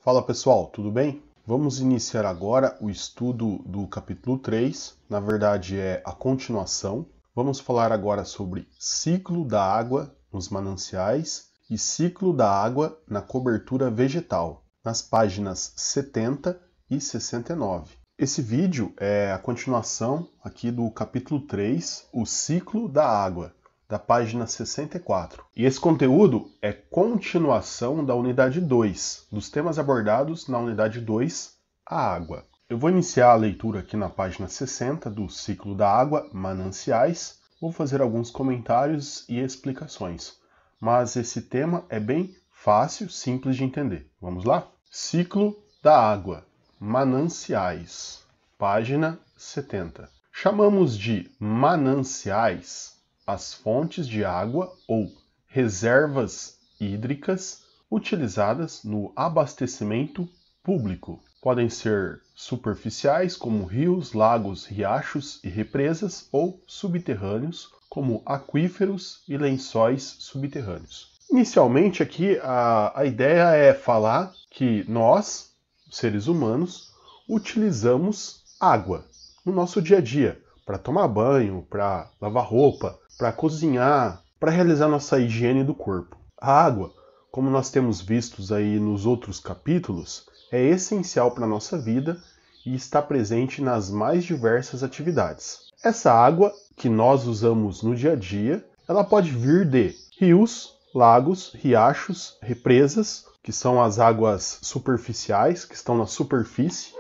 Fala pessoal, tudo bem? Vamos iniciar agora o estudo do capítulo 3, na verdade é a continuação. Vamos falar agora sobre ciclo da água nos mananciais e ciclo da água na cobertura vegetal, nas páginas 70 e 69. Esse vídeo é a continuação aqui do capítulo 3, o ciclo da água, da página 64. E esse conteúdo é continuação da unidade 2, dos temas abordados na unidade 2, a água. Eu vou iniciar a leitura aqui na página 60 do ciclo da água, mananciais. Vou fazer alguns comentários e explicações, mas esse tema é bem fácil, simples de entender. Vamos lá? Ciclo da água, mananciais, página 70. Chamamos de mananciais as fontes de água ou reservas hídricas utilizadas no abastecimento público. Podem ser superficiais, como rios, lagos, riachos e represas, ou subterrâneos, como aquíferos e lençóis subterrâneos. Inicialmente aqui a ideia é falar que nós, seres humanos, utilizamos água no nosso dia a dia, para tomar banho, para lavar roupa, para cozinhar, para realizar nossa higiene do corpo. A água, como nós temos vistos aí nos outros capítulos, é essencial para a nossa vida e está presente nas mais diversas atividades. Essa água que nós usamos no dia a dia, ela pode vir de rios, lagos, riachos, represas, que são as águas superficiais, que estão na superfície,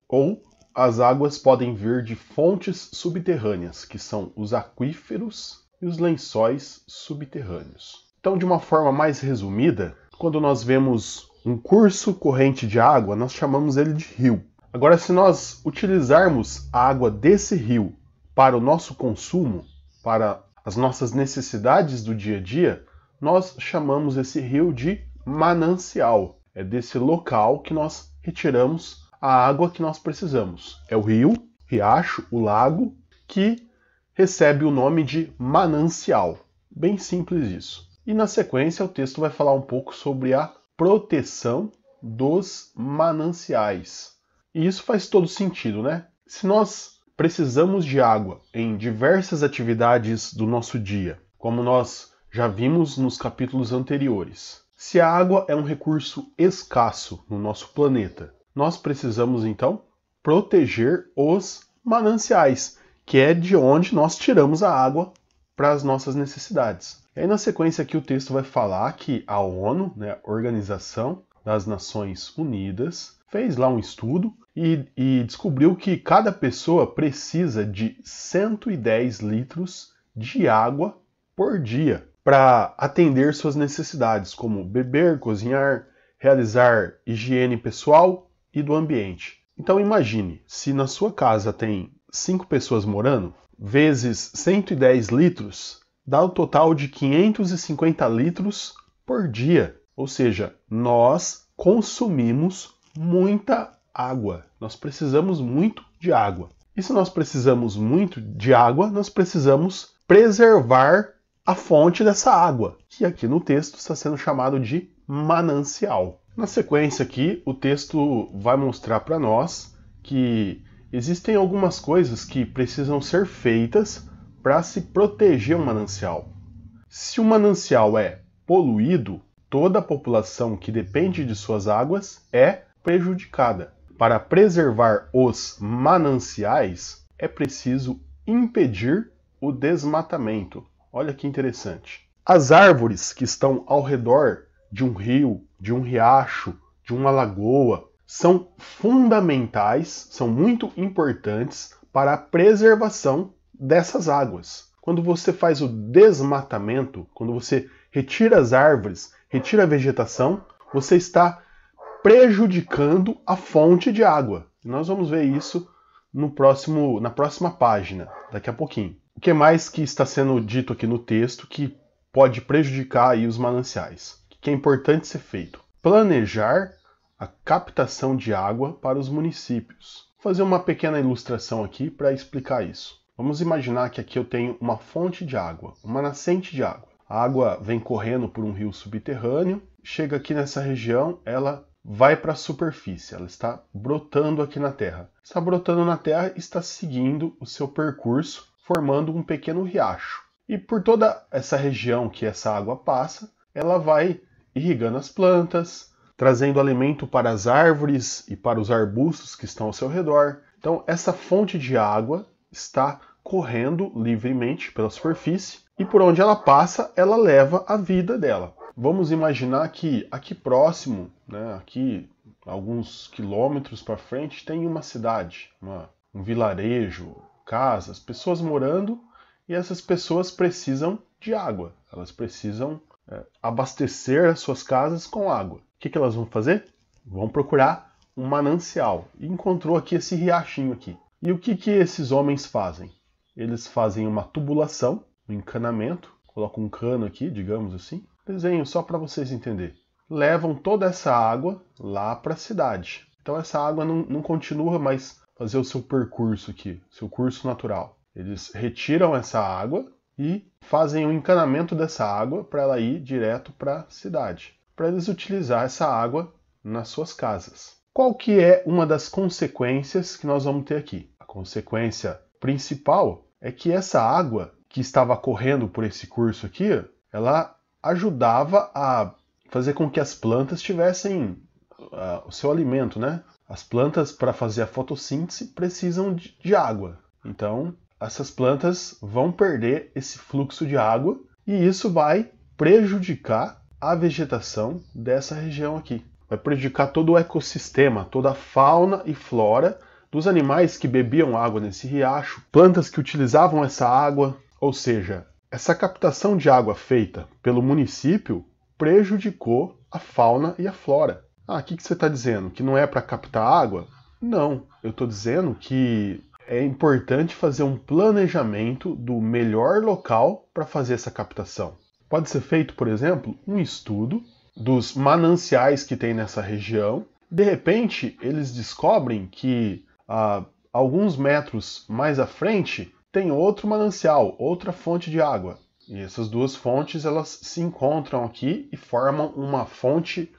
ou as águas podem vir de fontes subterrâneas, que são os aquíferos e os lençóis subterrâneos. Então, de uma forma mais resumida, quando nós vemos um curso corrente de água, nós chamamos ele de rio. Agora, se nós utilizarmos a água desse rio para o nosso consumo, para as nossas necessidades do dia a dia, nós chamamos esse rio de manancial. É desse local que nós retiramos a água que nós precisamos. É o rio, riacho, o lago, que recebe o nome de manancial. Bem simples isso. E na sequência o texto vai falar um pouco sobre a proteção dos mananciais. E isso faz todo sentido, né? Se nós precisamos de água em diversas atividades do nosso dia, como nós já vimos nos capítulos anteriores, se a água é um recurso escasso no nosso planeta, nós precisamos então proteger os mananciais, que é de onde nós tiramos a água para as nossas necessidades. E aí na sequência aqui o texto vai falar que a ONU, né, a Organização das Nações Unidas, fez lá um estudo e descobriu que cada pessoa precisa de 110 litros de água por dia para atender suas necessidades, como beber, cozinhar, realizar higiene pessoal e do ambiente. Então imagine, se na sua casa tem 5 pessoas morando, vezes 110 litros, dá o total de 550 litros por dia. Ou seja, nós consumimos muita água. Nós precisamos muito de água. E se nós precisamos muito de água, nós precisamos preservar a fonte dessa água, que aqui no texto está sendo chamado de manancial. Na sequência aqui, o texto vai mostrar para nós que existem algumas coisas que precisam ser feitas para se proteger um manancial. Se o manancial é poluído, toda a população que depende de suas águas é prejudicada. Para preservar os mananciais, é preciso impedir o desmatamento. Olha que interessante. As árvores que estão ao redor de um rio, de um riacho, de uma lagoa, são fundamentais, são muito importantes para a preservação dessas águas. Quando você faz o desmatamento, quando você retira as árvores, retira a vegetação, você está prejudicando a fonte de água. Nós vamos ver isso na próxima página, daqui a pouquinho. O que mais que está sendo dito aqui no texto que pode prejudicar aí os mananciais? O que é importante ser feito? Planejar a captação de água para os municípios. Vou fazer uma pequena ilustração aqui para explicar isso. Vamos imaginar que aqui eu tenho uma fonte de água, uma nascente de água. A água vem correndo por um rio subterrâneo, chega aqui nessa região, ela vai para a superfície, ela está brotando aqui na terra. Está brotando na terra e está seguindo o seu percurso, formando um pequeno riacho. E por toda essa região que essa água passa, ela vai irrigando as plantas, trazendo alimento para as árvores e para os arbustos que estão ao seu redor. Então, essa fonte de água está correndo livremente pela superfície e por onde ela passa, ela leva a vida dela. Vamos imaginar que aqui próximo, aqui alguns quilômetros para frente, tem uma cidade, um vilarejo, casas, pessoas morando, e essas pessoas precisam de água. Elas precisam abastecer as suas casas com água. O que elas vão fazer? Vão procurar um manancial. E encontrou aqui esse riachinho aqui. E o que esses homens fazem? Eles fazem uma tubulação, um encanamento, colocam um cano aqui, digamos assim. Desenho só para vocês entenderem. Levam toda essa água lá para a cidade. Então essa água não continua mais fazer o seu percurso aqui, seu curso natural. Eles retiram essa água e fazem um encanamento dessa água para ela ir direto para a cidade, para eles utilizar essa água nas suas casas. Qual que é uma das consequências que nós vamos ter aqui? A consequência principal é que essa água que estava correndo por esse curso aqui, ela ajudava a fazer com que as plantas tivessem o seu alimento, né? As plantas, para fazer a fotossíntese, precisam de água. Então, essas plantas vão perder esse fluxo de água e isso vai prejudicar a vegetação dessa região aqui. Vai prejudicar todo o ecossistema, toda a fauna e flora dos animais que bebiam água nesse riacho, plantas que utilizavam essa água, ou seja, essa captação de água feita pelo município prejudicou a fauna e a flora. O que você está dizendo? Que não é para captar água? Não, eu estou dizendo que é importante fazer um planejamento do melhor local para fazer essa captação. Pode ser feito, por exemplo, um estudo dos mananciais que tem nessa região. De repente, eles descobrem que alguns metros mais à frente tem outro manancial, outra fonte de água. E essas duas fontes elas se encontram aqui e formam uma fonte,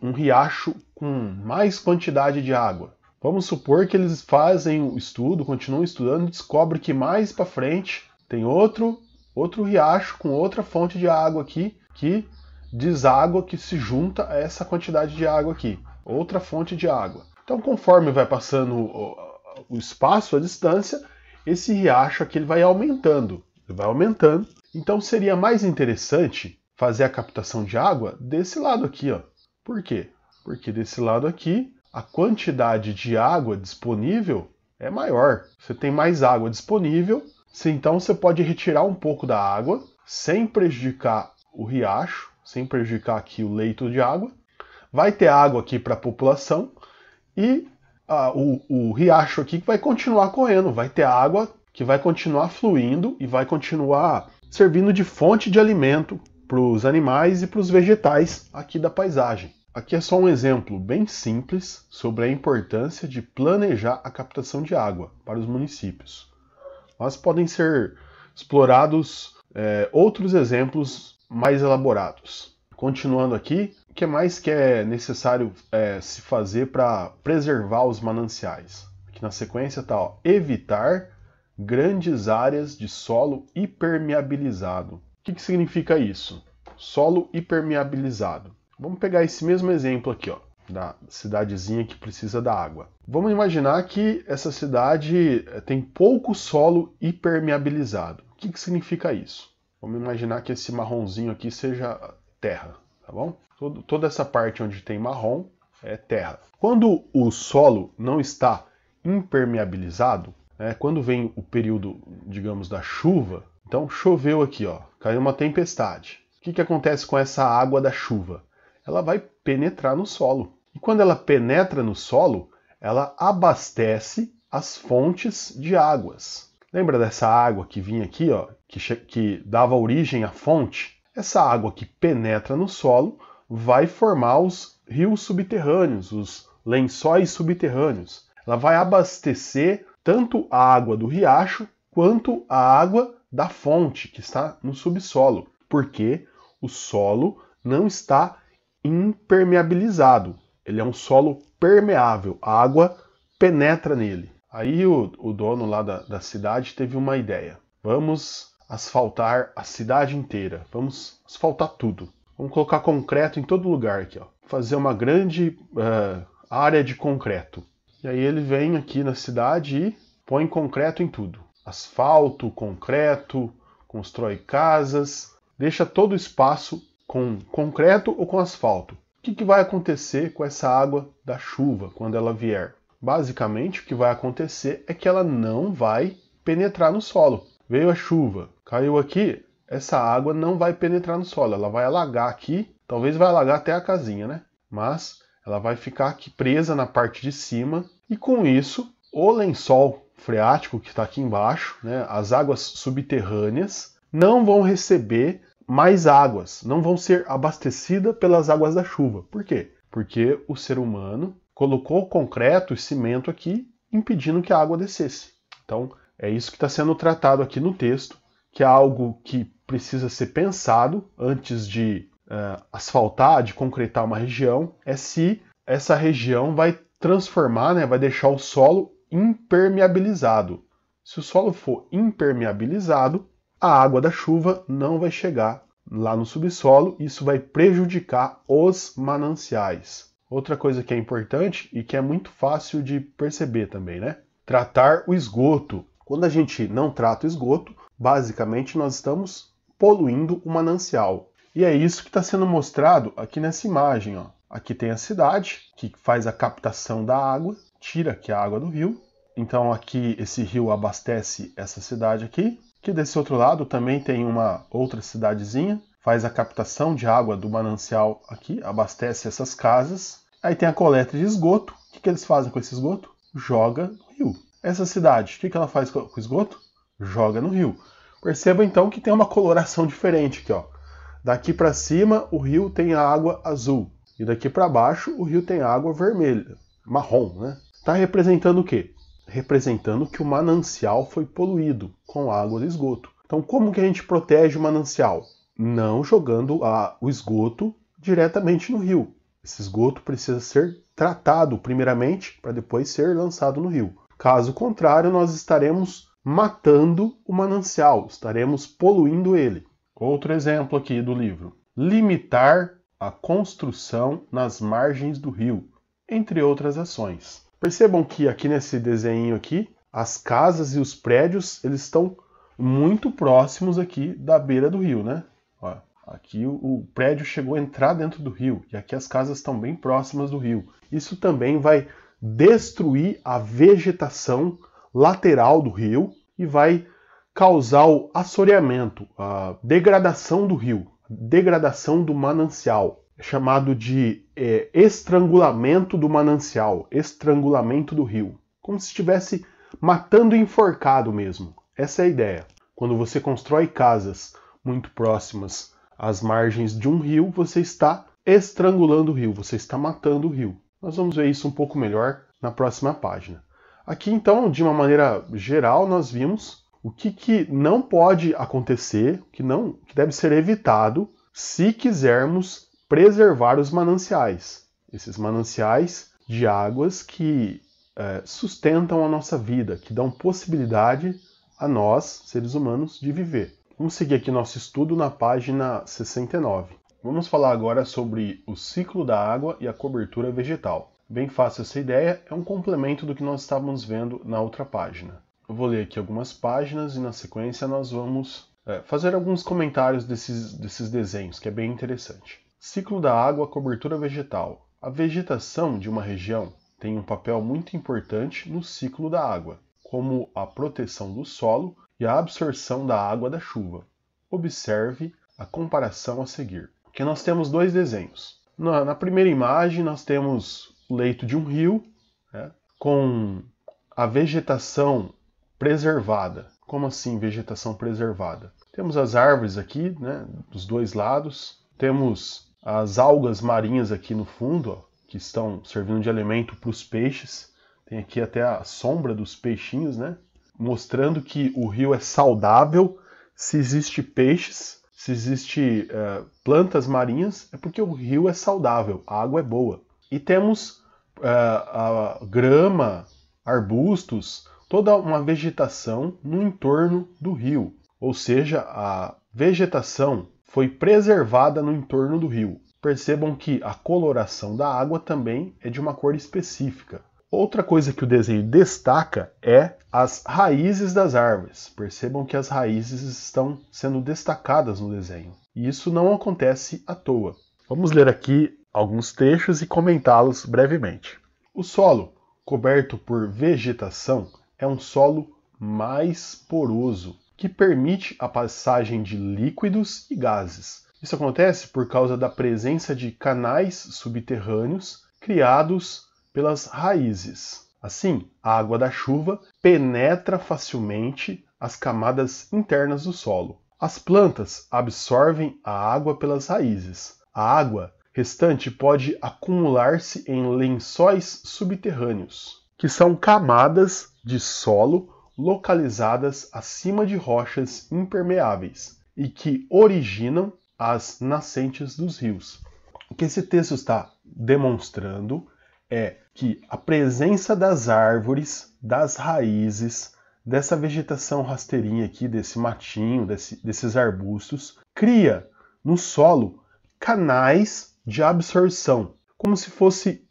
um riacho com mais quantidade de água. Vamos supor que eles fazem o estudo, continuam estudando e descobrem que mais para frente tem outro riacho com outra fonte de água aqui que deságua, que se junta a essa quantidade de água aqui. Outra fonte de água. Então, conforme vai passando o espaço, a distância, esse riacho aqui ele vai aumentando. Então, seria mais interessante fazer a captação de água desse lado aqui, ó. Por quê? Porque desse lado aqui, a quantidade de água disponível é maior. Você tem mais água disponível, então você pode retirar um pouco da água sem prejudicar o riacho, sem prejudicar aqui o leito de água. Vai ter água aqui para a população e o riacho aqui vai continuar correndo, vai ter água que vai continuar fluindo e vai continuar servindo de fonte de alimento para os animais e para os vegetais aqui da paisagem. Aqui é só um exemplo bem simples sobre a importância de planejar a captação de água para os municípios. Mas podem ser explorados outros exemplos mais elaborados. Continuando aqui, o que mais que é necessário se fazer para preservar os mananciais? Aqui na sequência está evitar grandes áreas de solo hipermeabilizado. O que significa isso? Solo hipermeabilizado. Vamos pegar esse mesmo exemplo aqui, ó, da cidadezinha que precisa da água. Vamos imaginar que essa cidade tem pouco solo hipermeabilizado. O que significa isso? Vamos imaginar que esse marronzinho aqui seja terra, tá bom? Toda essa parte onde tem marrom é terra. Quando o solo não está impermeabilizado, quando vem o período, digamos, da chuva, então choveu aqui, ó, caiu uma tempestade. O que acontece com essa água da chuva? Ela vai penetrar no solo. E quando ela penetra no solo, ela abastece as fontes de águas. Lembra dessa água que vinha aqui, ó, que dava origem à fonte? Essa água que penetra no solo vai formar os rios subterrâneos, os lençóis subterrâneos. Ela vai abastecer tanto a água do riacho quanto a água da fonte que está no subsolo, porque o solo não está impermeabilizado. Ele é um solo permeável, a água penetra nele. Aí o dono lá da cidade teve uma ideia. Vamos asfaltar a cidade inteira, vamos asfaltar tudo. Vamos colocar concreto em todo lugar aqui, ó. Fazer uma grande área de concreto. E aí ele vem aqui na cidade e põe concreto em tudo. Asfalto, concreto, constrói casas, deixa todo o espaço com concreto ou com asfalto. O que vai acontecer com essa água da chuva quando ela vier? Basicamente, o que vai acontecer é que ela não vai penetrar no solo. Veio a chuva, caiu aqui, essa água não vai penetrar no solo, ela vai alagar aqui, talvez vai alagar até a casinha, né? Mas ela vai ficar aqui presa na parte de cima e com isso o lençol freático que está aqui embaixo, né, as águas subterrâneas, não vão receber mais águas, não vão ser abastecidas pelas águas da chuva. Por quê? Porque o ser humano colocou concreto e cimento aqui, impedindo que a água descesse. Então, é isso que está sendo tratado aqui no texto, que é algo que precisa ser pensado antes de asfaltar, de concretar uma região, é se essa região vai transformar, né, vai deixar o solo impermeabilizado. Se o solo for impermeabilizado, a água da chuva não vai chegar lá no subsolo, isso vai prejudicar os mananciais. Outra coisa que é importante e que é muito fácil de perceber também, né? Tratar o esgoto. Quando a gente não trata o esgoto, basicamente nós estamos poluindo o manancial. E é isso que está sendo mostrado aqui nessa imagem, ó. Aqui tem a cidade, que faz a captação da água, tira aqui a água do rio. Então aqui esse rio abastece essa cidade aqui. Aqui desse outro lado também tem uma outra cidadezinha, faz a captação de água do manancial aqui, abastece essas casas. Aí tem a coleta de esgoto. O que eles fazem com esse esgoto? Joga no rio. Essa cidade, o que ela faz com o esgoto? Joga no rio. Perceba então que tem uma coloração diferente aqui, ó. Daqui para cima o rio tem a água azul. E daqui para baixo o rio tem água vermelha, marrom, né? Está representando o quê? Representando que o manancial foi poluído com água de esgoto. Então como que a gente protege o manancial? Não jogando o esgoto diretamente no rio. Esse esgoto precisa ser tratado primeiramente para depois ser lançado no rio. Caso contrário, nós estaremos matando o manancial, estaremos poluindo ele. Outro exemplo aqui do livro. Limitar a construção nas margens do rio, entre outras ações. Percebam que aqui nesse desenho aqui, as casas e os prédios, eles estão muito próximos aqui da beira do rio, né? Ó, aqui o prédio chegou a entrar dentro do rio, e aqui as casas estão bem próximas do rio. Isso também vai destruir a vegetação lateral do rio e vai causar o assoreamento, a degradação do rio, degradação do manancial, chamado de estrangulamento do manancial, estrangulamento do rio, como se estivesse matando e enforcado mesmo. Essa é a ideia. Quando você constrói casas muito próximas às margens de um rio, você está estrangulando o rio, você está matando o rio. Nós vamos ver isso um pouco melhor na próxima página. Aqui então, de uma maneira geral, nós vimos o que não pode acontecer, que deve ser evitado se quisermos preservar os mananciais. Esses mananciais de águas que sustentam a nossa vida, que dão possibilidade a nós, seres humanos, de viver. Vamos seguir aqui nosso estudo na página 69. Vamos falar agora sobre o ciclo da água e a cobertura vegetal. Bem fácil essa ideia, é um complemento do que nós estávamos vendo na outra página. Eu vou ler aqui algumas páginas e na sequência nós vamos fazer alguns comentários desses desenhos, que é bem interessante. Ciclo da água, cobertura vegetal. A vegetação de uma região tem um papel muito importante no ciclo da água, como a proteção do solo e a absorção da água da chuva. Observe a comparação a seguir. Aqui nós temos dois desenhos. Na primeira imagem nós temos o leito de um rio, né, com a vegetação preservada. Como assim vegetação preservada? Temos as árvores aqui, né, dos dois lados. Temos as algas marinhas aqui no fundo, ó, que estão servindo de alimento para os peixes. Tem aqui até a sombra dos peixinhos, né, mostrando que o rio é saudável. Se existe peixes, se existe plantas marinhas, é porque o rio é saudável, a água é boa. e temos a grama, arbustos, toda uma vegetação no entorno do rio. Ou seja, a vegetação foi preservada no entorno do rio. Percebam que a coloração da água também é de uma cor específica. Outra coisa que o desenho destaca é as raízes das árvores. Percebam que as raízes estão sendo destacadas no desenho. E isso não acontece à toa. Vamos ler aqui alguns trechos e comentá-los brevemente. O solo coberto por vegetação é um solo mais poroso, que permite a passagem de líquidos e gases. Isso acontece por causa da presença de canais subterrâneos criados pelas raízes. Assim, a água da chuva penetra facilmente as camadas internas do solo. As plantas absorvem a água pelas raízes. A água restante pode acumular-se em lençóis subterrâneos, que são camadas de solo localizadas acima de rochas impermeáveis e que originam as nascentes dos rios. O que esse texto está demonstrando é que a presença das árvores, das raízes, dessa vegetação rasteirinha aqui, desse matinho, desses arbustos, cria no solo canais de absorção, como se fossem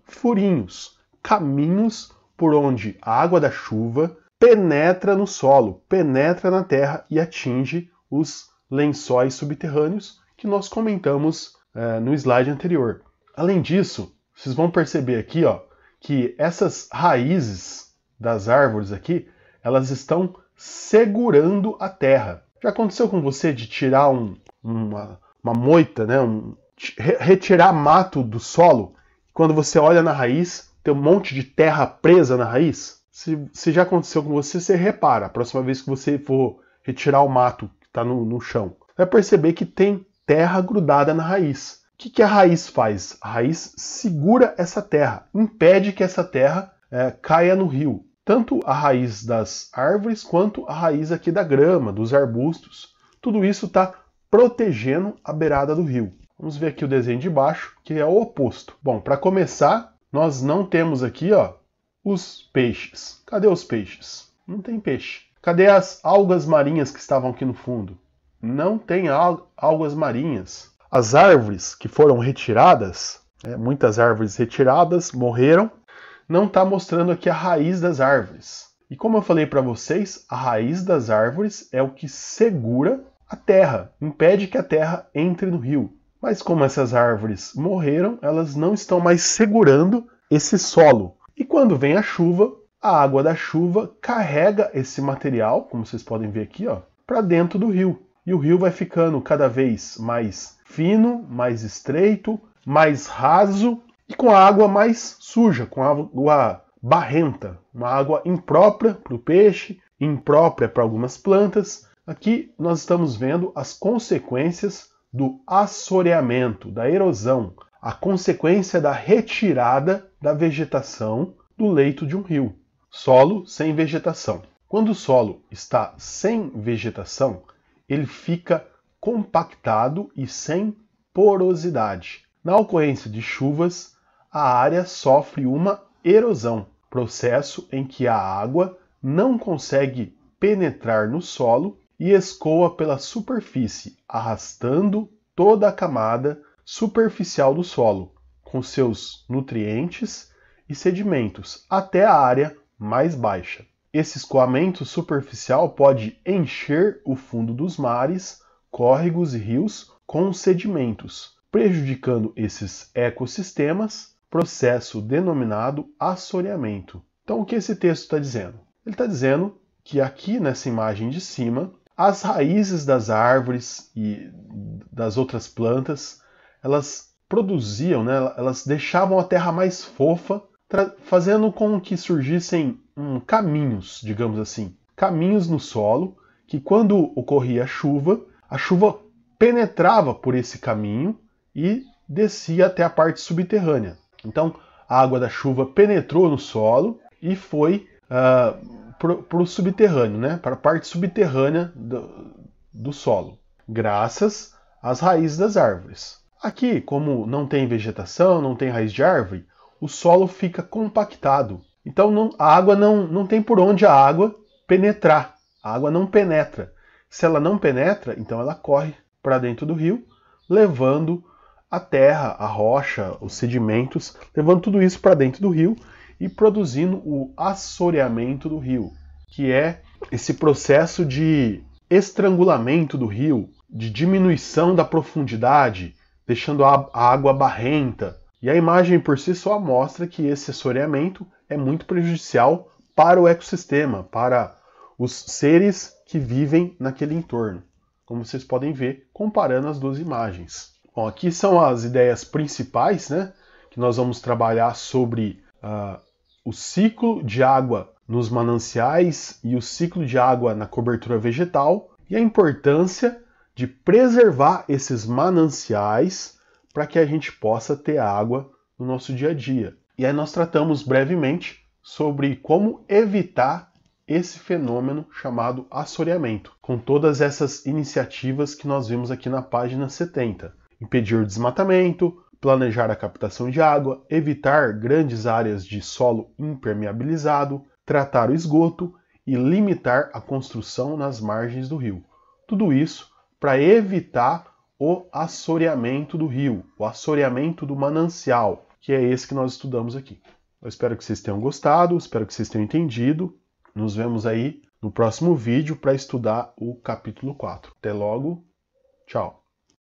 furinhos, caminhos por onde a água da chuva penetra no solo, penetra na terra e atinge os lençóis subterrâneos que nós comentamos no slide anterior. Além disso, vocês vão perceber aqui que essas raízes das árvores aqui, elas estão segurando a terra. Já aconteceu com você de tirar uma moita, né? Retirar mato do solo? Quando você olha na raiz, tem um monte de terra presa na raiz? Se já aconteceu com você, você repara. A próxima vez que você for retirar o mato que está no chão, vai perceber que tem terra grudada na raiz. O que a raiz faz? A raiz segura essa terra, impede que essa terra caia no rio. Tanto a raiz das árvores quanto a raiz aqui da grama, dos arbustos. Tudo isso está protegendo a beirada do rio. Vamos ver aqui o desenho de baixo, que é o oposto. Bom, para começar, nós não temos aqui os peixes. Cadê os peixes? Não tem peixe. Cadê as algas marinhas que estavam aqui no fundo? Não tem algas marinhas. As árvores que foram retiradas, muitas árvores retiradas, morreram. Não está mostrando aqui a raiz das árvores. E como eu falei para vocês, a raiz das árvores é o que segura a terra, impede que a terra entre no rio. Mas como essas árvores morreram, elas não estão mais segurando esse solo. E quando vem a chuva, a água da chuva carrega esse material, como vocês podem ver aqui, para dentro do rio. E o rio vai ficando cada vez mais fino, mais estreito, mais raso e com a água mais suja, com a água barrenta, uma água imprópria para o peixe, imprópria para algumas plantas. Aqui nós estamos vendo as consequências do assoreamento, da erosão, a consequência da retirada da vegetação do leito de um rio. Solo sem vegetação. Quando o solo está sem vegetação, ele fica compactado e sem porosidade. Na ocorrência de chuvas, a área sofre uma erosão, processo em que a água não consegue penetrar no solo e escoa pela superfície, arrastando toda a camada superficial do solo, com seus nutrientes e sedimentos, até a área mais baixa. Esse escoamento superficial pode encher o fundo dos mares, córregos e rios com sedimentos, prejudicando esses ecossistemas, processo denominado assoreamento. Então, o que esse texto está dizendo? Ele está dizendo que aqui nessa imagem de cima, as raízes das árvores e das outras plantas, elas produziam, elas deixavam a terra mais fofa, fazendo com que surgissem caminhos, digamos assim, caminhos no solo, que quando ocorria a chuva penetrava por esse caminho e descia até a parte subterrânea. Então, a água da chuva penetrou no solo e foi para o subterrâneo, para a parte subterrânea do solo, graças às raízes das árvores. Aqui, como não tem vegetação, não tem raiz de árvore, o solo fica compactado. Então a água não tem por onde a água penetrar. A água não penetra. Se ela não penetra, então ela corre para dentro do rio, levando a terra, a rocha, os sedimentos, levando tudo isso para dentro do rio e produzindo o assoreamento do rio, que é esse processo de estrangulamento do rio, de diminuição da profundidade, deixando a água barrenta. E a imagem por si só mostra que esse assoreamento é muito prejudicial para o ecossistema, para os seres que vivem naquele entorno, como vocês podem ver comparando as duas imagens. Bom, aqui são as ideias principais, né, que nós vamos trabalhar sobre o ciclo de água nos mananciais e o ciclo de água na cobertura vegetal e a importância de preservar esses mananciais para que a gente possa ter água no nosso dia a dia. E aí nós tratamos brevemente sobre como evitar esse fenômeno chamado assoreamento, com todas essas iniciativas que nós vimos aqui na página 70. Impedir o desmatamento, planejar a captação de água, evitar grandes áreas de solo impermeabilizado, tratar o esgoto e limitar a construção nas margens do rio. Tudo isso para evitar o assoreamento do rio, o assoreamento do manancial, que é esse que nós estudamos aqui. Eu espero que vocês tenham gostado, espero que vocês tenham entendido. Nos vemos aí no próximo vídeo para estudar o capítulo 4. Até logo, tchau!